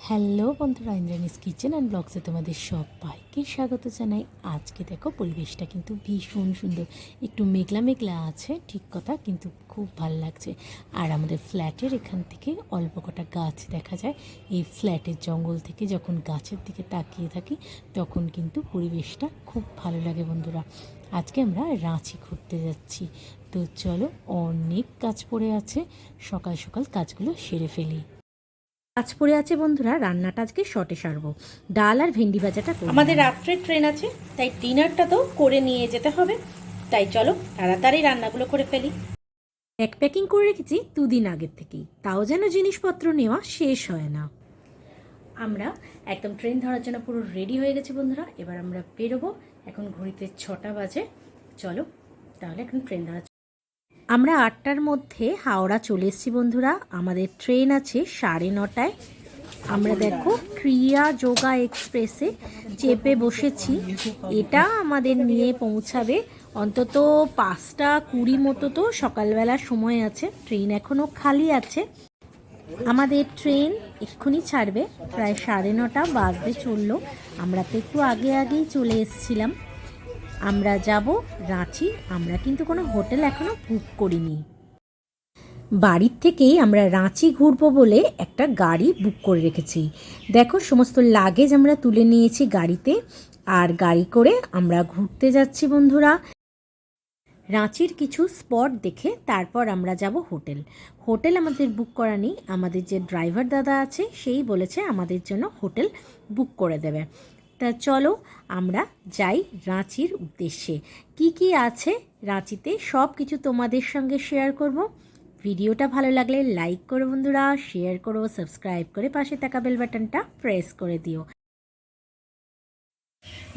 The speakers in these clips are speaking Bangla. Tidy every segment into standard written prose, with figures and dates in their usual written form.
হ্যালো বন্ধুরা, ইন্দ্রানিস কিচেন অ্যান্ড ব্লগসে তোমাদের সবাইকে স্বাগত জানাই। আজকে দেখো পরিবেশটা কিন্তু ভীষণ সুন্দর, একটু মেঘলা মেঘলা আছে ঠিক কথা, কিন্তু খুব ভালো লাগছে। আর আমাদের ফ্ল্যাটের এখান থেকে অল্প কটা গাছ দেখা যায়। এই ফ্ল্যাটের জঙ্গল থেকে যখন গাছের দিকে তাকিয়ে থাকি তখন কিন্তু পরিবেশটা খুব ভালো লাগে বন্ধুরা। আজকে আমরা রাঁচি ঘুরতে যাচ্ছি, তো চলো, অনেক কাজ পড়ে আছে, সকাল সকাল কাজগুলো সেরে ফেলি। কাজ পড়ে আছে বন্ধুরা, রান্নাটা আজকে শর্টে সারবো। ডাল আর ভেন্ডি ভাজাটা করব। আমাদের রাত্রের ট্রেন আছে, তাই ডিনারটা তো করে নিয়ে যেতে হবে। তাই চলো তাড়াতাড়ি রান্নাগুলো করে ফেলি। প্যাকিং করে রেখেছি দুদিন আগের থেকেই, তাও যেন জিনিসপত্র নেওয়া শেষ হয় না। আমরা একদম ট্রেন ধরার জন্য পুরো রেডি হয়ে গেছি বন্ধুরা। এবার আমরা বেরোবো। এখন ঘড়িতে 6টা বাজে। চলো তাহলে এখন ট্রেন ধরা। আমরা 8টার মধ্যে হাওড়া চলে এসেছি বন্ধুরা। আমাদের ট্রেন আছে 9:30টায়। আমরা দেখো ক্রিয়া যোগা এক্সপ্রেসে চেপে বসেছি। এটা আমাদের নিয়ে পৌঁছাবে অন্তত 5:20 মতো, তো সকালবেলার সময় আছে। ট্রেন এখনও খালি আছে। আমাদের ট্রেন এক্ষুনি ছাড়বে, প্রায় 9:30 বাজতে চললো। আমরা তো একটু আগেই চলে এসেছিলাম। আমরা যাব রাঁচি। আমরা কিন্তু কোনো হোটেল এখনো বুক করিনি। বাড়ির থেকেই আমরা রাঁচি ঘুরবো বলে একটা গাড়ি বুক করে রেখেছি। দেখো সমস্ত লাগেজ আমরা তুলে নিয়েছি গাড়িতে, আর গাড়ি করে আমরা ঘুরতে যাচ্ছি বন্ধুরা। রাঁচির কিছু স্পট দেখে তারপর আমরা যাব হোটেল আমাদের বুক করা নেই। আমাদের যে ড্রাইভার দাদা আছে সেই বলেছে আমাদের জন্য হোটেল বুক করে দেবে। তা চলো আমরা যাই রাঁচির উদ্দেশ্যে। কি আছে রাঁচিতে সব কিছু তোমাদের সঙ্গে শেয়ার করব। ভিডিওটা ভালো লাগলে লাইক করো বন্ধুরা, শেয়ার করো, সাবস্ক্রাইব করে পাশে থাকা বেল বাটনটা প্রেস করে দিও।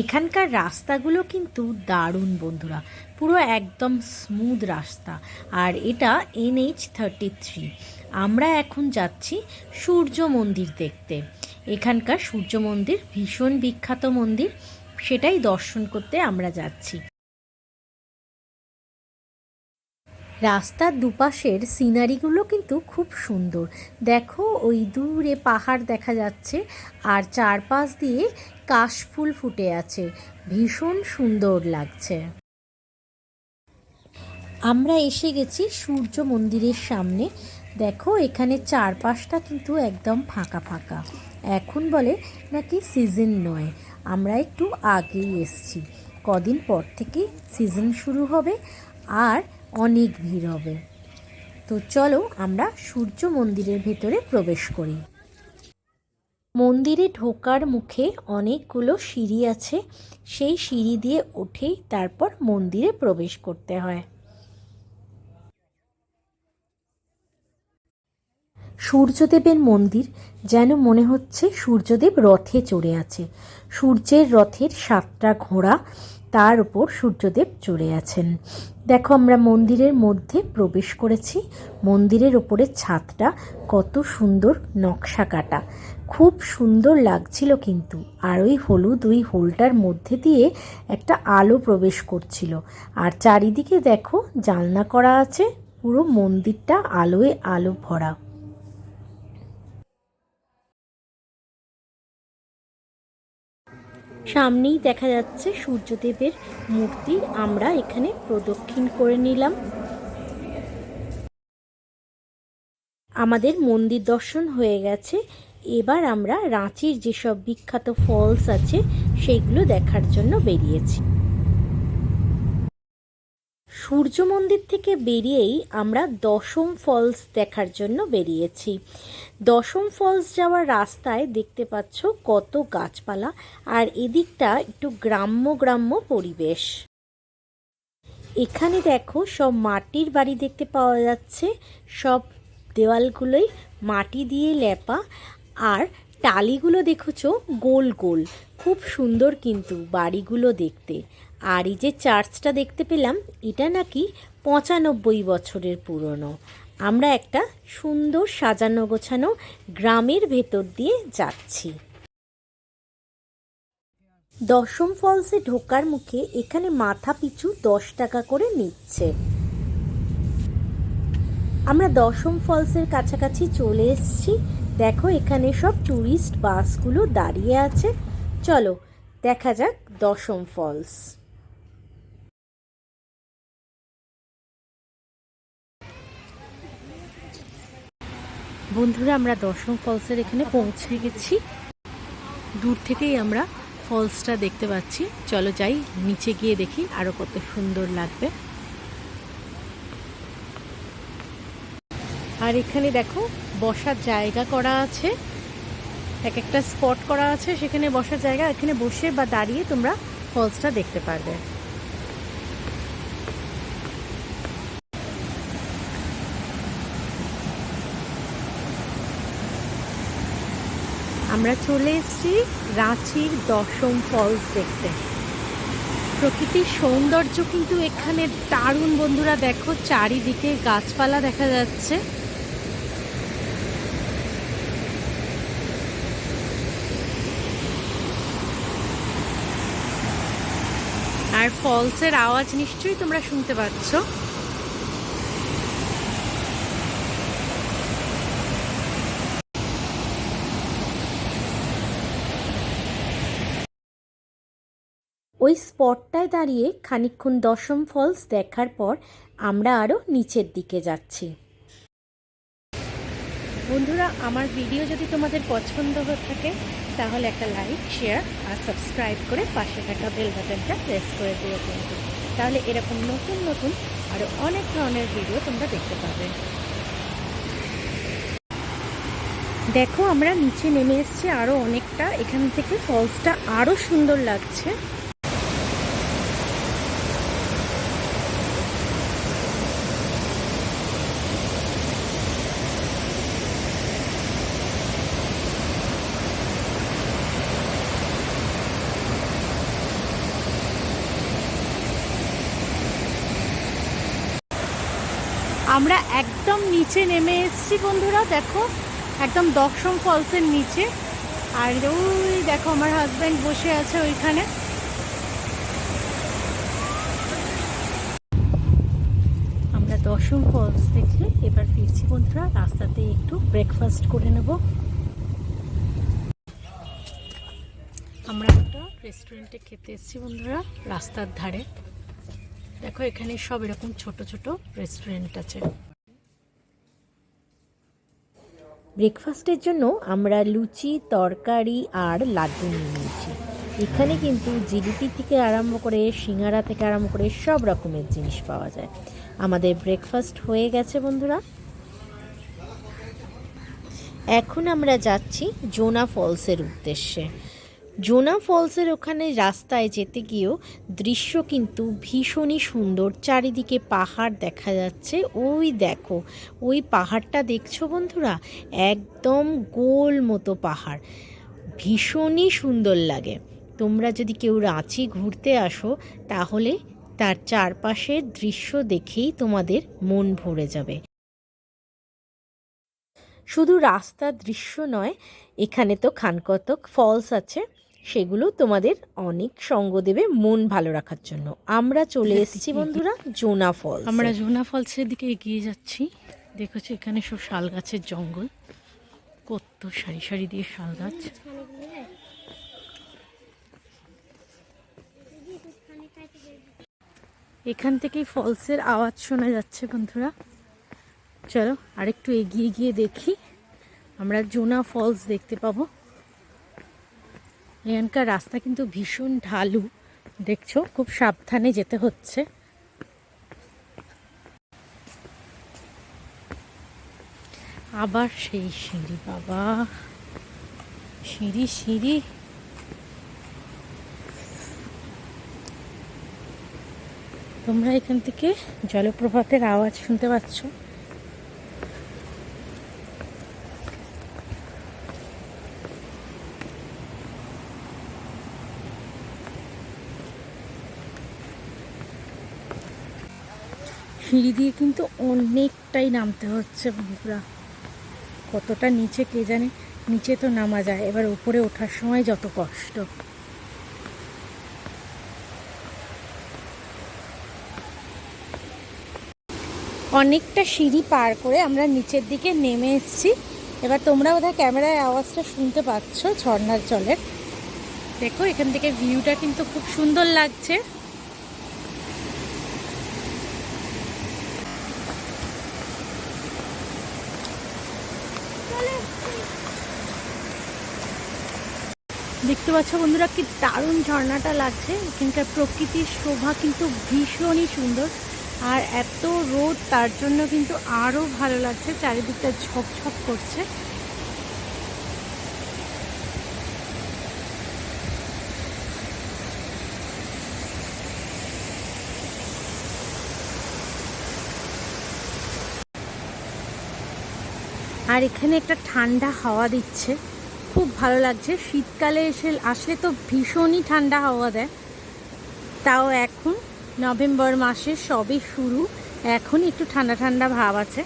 এখানকার রাস্তাগুলো কিন্তু দারুণ বন্ধুরা, পুরো একদম স্মুথ রাস্তা। আর এটা NH-33। আমরা এখন যাচ্ছি সূর্য মন্দির দেখতে। এখানকার সূর্য মন্দির ভীষণ বিখ্যাত মন্দির, সেটাই দর্শন করতে আমরা যাচ্ছি। রাস্তার দুপাশের সিনারিগুলো কিন্তু খুব সুন্দর। দেখো ওই দূরে পাহাড় দেখা যাচ্ছে, আর চারপাশ দিয়ে কাশফুল ফুটে আছে, ভীষণ সুন্দর লাগছে। আমরা এসে গেছি সূর্য মন্দিরের সামনে। দেখো এখানে চারপাশটা কিন্তু একদম ফাঁকা ফাঁকা। এখন বলে নাকি সিজন নয়, আমরা একটু আগেই এসছি। কদিন পর থেকেই সিজন শুরু হবে আর অনেক ভিড় হবে। তো চলো আমরা সূর্য মন্দিরের ভেতরে প্রবেশ করি। মন্দিরে ঢোকার মুখে অনেকগুলো সিঁড়ি আছে, সেই সিঁড়ি দিয়ে উঠেই তারপর মন্দিরে প্রবেশ করতে হয়। সূর্যদেবের মন্দির, যেন মনে হচ্ছে সূর্যদেব রথে চড়ে আছে। সূর্যের রথের 7টা ঘোড়া, তার উপর সূর্যদেব চড়ে আছেন। দেখো আমরা মন্দিরের মধ্যে প্রবেশ করেছি। মন্দিরের ওপরের ছাদটা কত সুন্দর নকশা কাটা, খুব সুন্দর লাগছিল কিন্তু। আর ওই হলুদ ওই হোলটার মধ্যে দিয়ে একটা আলো প্রবেশ করছিল। আর চারিদিকে দেখো জানলা করা আছে, পুরো মন্দিরটা আলোয় আলো ভরা। সামনেই দেখা যাচ্ছে সূর্যদেবের মূর্তি। আমরা এখানে প্রদক্ষিণ করে নিলাম। আমাদের মন্দির দর্শন হয়ে গেছে। এবার আমরা রাঁচির যেসব বিখ্যাত ফলস আছে সেইগুলো দেখার জন্য বেরিয়েছি। সূর্য মন্দির থেকে বেরিয়েই আমরা দশম ফলস দেখার জন্য বেরিয়েছি। দশম ফলস যাওয়ার রাস্তায় দেখতে পাচ্ছ কত গাছপালা, আর এদিকটা একটু গ্রাম্য পরিবেশ। এখানে দেখো সব মাটির বাড়ি দেখতে পাওয়া যাচ্ছে, সব দেওয়ালগুলোই মাটি দিয়ে লেপা, আর টালিগুলো দেখেছো গোল গোল, খুব সুন্দর কিন্তু বাড়িগুলো দেখতে। আর এই যে চার্চটা দেখতে পেলাম, এটা নাকি 95 বছরের পুরনো। আমরা একটা সুন্দর সাজানো গোছানো গ্রামের ভেতর দিয়ে যাচ্ছি। দশম ফলসে ঢোকার মুখে এখানে মাথা পিছু 10 টাকা করে নিচ্ছে। আমরা দশম ফলসের কাছাকাছি চলে এসেছি। দেখো এখানে সব ট্যুরিস্ট বাসগুলো দাঁড়িয়ে আছে। চলো দেখা যাক দশম ফলস। বন্ধুরা আমরা দশম ফলসের এখানে পৌঁছে গেছি। দূর থেকেই আমরা ফলসটা দেখতে পাচ্ছি। চলো যাই, নিচে গিয়ে দেখি আরো কত সুন্দর লাগবে। আর এখানে দেখো বসার জায়গা করা আছে, এক একটা স্পট করা আছে, সেখানে বসার জায়গা। এখানে বসে বা দাঁড়িয়ে তোমরা ফলসটা দেখতে পারবে। আমরা চলে এসেছি রাঁচির দশম ফলস দেখতে। প্রকৃতির সৌন্দর্য কিন্তু এখানে দারুণ বন্ধুরা। দেখো চারিদিকে গাছপালা দেখা যাচ্ছে। আর ফলসের আওয়াজ নিশ্চয়ই তোমরা শুনতে পাচ্ছ। ওই স্পটটায় দাঁড়িয়ে খানিকক্ষণ দশম ফলস দেখার পর আমরা আরও নিচের দিকে যাচ্ছি। বন্ধুরা আমার ভিডিও যদি তোমাদের পছন্দ হয়ে থাকে তাহলে একটা লাইক, শেয়ার আর সাবস্ক্রাইব করে পাশে থাকা বেল বাটনটা প্রেস করে দিও কিন্তু, তাহলে এরকম নতুন নতুন আরও অনেক ধরনের ভিডিও তোমরা দেখতে পাবে। দেখো আমরা নিচে নেমে এসেছি আরও অনেকটা। এখান থেকে ফলসটা আরও সুন্দর লাগছে। আমরা একদম নিচে নেমে এসেছি বন্ধুরা। দেখো একদম দশম ফলসের নিচে। আর ওই দেখো আমার হাজব্যান্ড বসে আছে ওইখানে। আমরা দশম ফলস দেখে এবার ফিরছি বন্ধুরা। রাস্তাতে একটু ব্রেকফাস্ট করে নেব। আমরা একটা রেস্টুরেন্টে খেতে এসেছি বন্ধুরা, রাস্তার ধারে। দেখো এখানে সব এরকম ছোট ছোট রেস্টুরেন্ট আছে। ব্রেকফাস্টের জন্য আমরা লুচি, তরকারি আর লাড্ডু নিয়ে নিয়েছি। এখানে কিন্তু জিলিপি থেকে আরম্ভ করে সিঙ্গারা থেকে আরম্ভ করে সব রকমের জিনিস পাওয়া যায়। আমাদের ব্রেকফাস্ট হয়ে গেছে বন্ধুরা। এখন আমরা যাচ্ছি জোনা ফলসের উদ্দেশ্যে। জোনা ফলসের ওখানে রাস্তায় যেতে গিয়েও দৃশ্য কিন্তু ভীষণই সুন্দর। চারিদিকে পাহাড় দেখা যাচ্ছে। ওই দেখো ওই পাহাড়টা দেখছো বন্ধুরা, একদম গোল মতো পাহাড়, ভীষণই সুন্দর লাগে। তোমরা যদি কেউ রাঁচি ঘুরতে আসো তাহলে তার চারপাশের দৃশ্য দেখেই তোমাদের মন ভরে যাবে। শুধু রাস্তার দৃশ্য নয়, এখানে তো খানকতক ফলস আছে, সেগুলো তোমাদের অনেক সঙ্গ দেবে মন ভালো রাখার জন্য। আমরা চলে এসেছি বন্ধুরা জোনা ফলস। আমরা জোনা ফলসের দিকে এগিয়ে যাচ্ছি। দেখেছি এখানে সব শাল গাছের জঙ্গল, কত সারি সারি দিয়ে শাল গাছ। এখান থেকেই ফলসের আওয়াজ শোনা যাচ্ছে বন্ধুরা। চলো আরেকটু এগিয়ে গিয়ে দেখি আমরা জোনা ফলস দেখতে পাবো। এখানকার রাস্তা কিন্তু ভীষণ ঢালু, দেখছো, খুব সাবধানে যেতে হচ্ছে। আবার সেই সিঁড়ি, বাবা সিঁড়ি সিঁড়ি। তোমরা এখান থেকে জলপ্রপাতের আওয়াজ শুনতে পাচ্ছ। সিঁড়ি দিয়ে কিন্তু অনেকটাই নামতে হচ্ছে বন্ধুরা। কতটা নিচে কে জানে। নিচে তো নামা যায়, এবার উপরে ওঠার সময় যত কষ্ট। অনেকটা সিঁড়ি পার করে আমরা নিচের দিকে নেমে এসেছি। এবার তোমরা বোধহয় ক্যামেরায় আওয়াজটা শুনতে পাচ্ছ ঝর্ণার জলের। দেখো এখান থেকে ভিউটা কিন্তু খুব সুন্দর লাগছে। দেখতে পাচ্ছ বন্ধুরা কি দারুণ ঝর্ণাটা লাগছে। এখানকার প্রকৃতির শোভা কিন্তু ভীষণই সুন্দর, আর এত রোদ তার জন্য কিন্তু আরও ভালো লাগছে, চারিদিকটা ঝকঝক করছে। আর এখানে একটা ঠান্ডা হাওয়া দিচ্ছে, খুব ভালো লাগছে। শীতকালে আসলে তো ভীষণই ঠান্ডা হাওয়া দেয়, তাও এখন নভেম্বর মাসে সবে শুরু, এখন একটু ঠান্ডা ঠান্ডা ভাব আছে।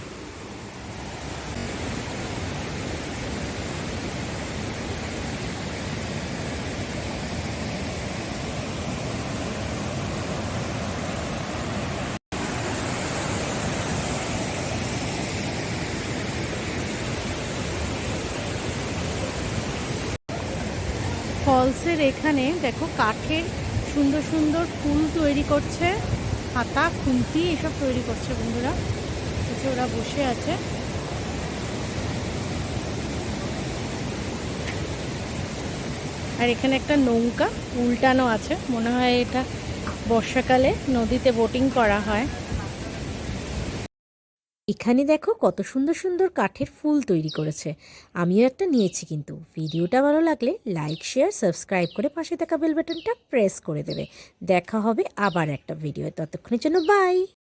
ফলসের এখানে দেখো কাঠের সুন্দর সুন্দর ফুল তৈরি করছে, হাতা খুন্তি এসব তৈরি করছে বন্ধুরা। ওরা বসে আছে। আর এখানে একটা নৌকা উল্টানো আছে, মনে হয় এটা বর্ষাকালে নদীতে বোটিং করা হয়। এখানে দেখো কত সুন্দর সুন্দর কাঠের ফুল তৈরি করেছে। আমিও একটা নিয়েছি, কিন্তু ভিডিওটা ভালো লাগলে লাইক শেয়ার সাবস্ক্রাইব করে পাশে থাকা বেল বাটনটা প্রেস করে দেবে। দেখা হবে আবার একটা ভিডিও, ততক্ষণের জন্য বাই।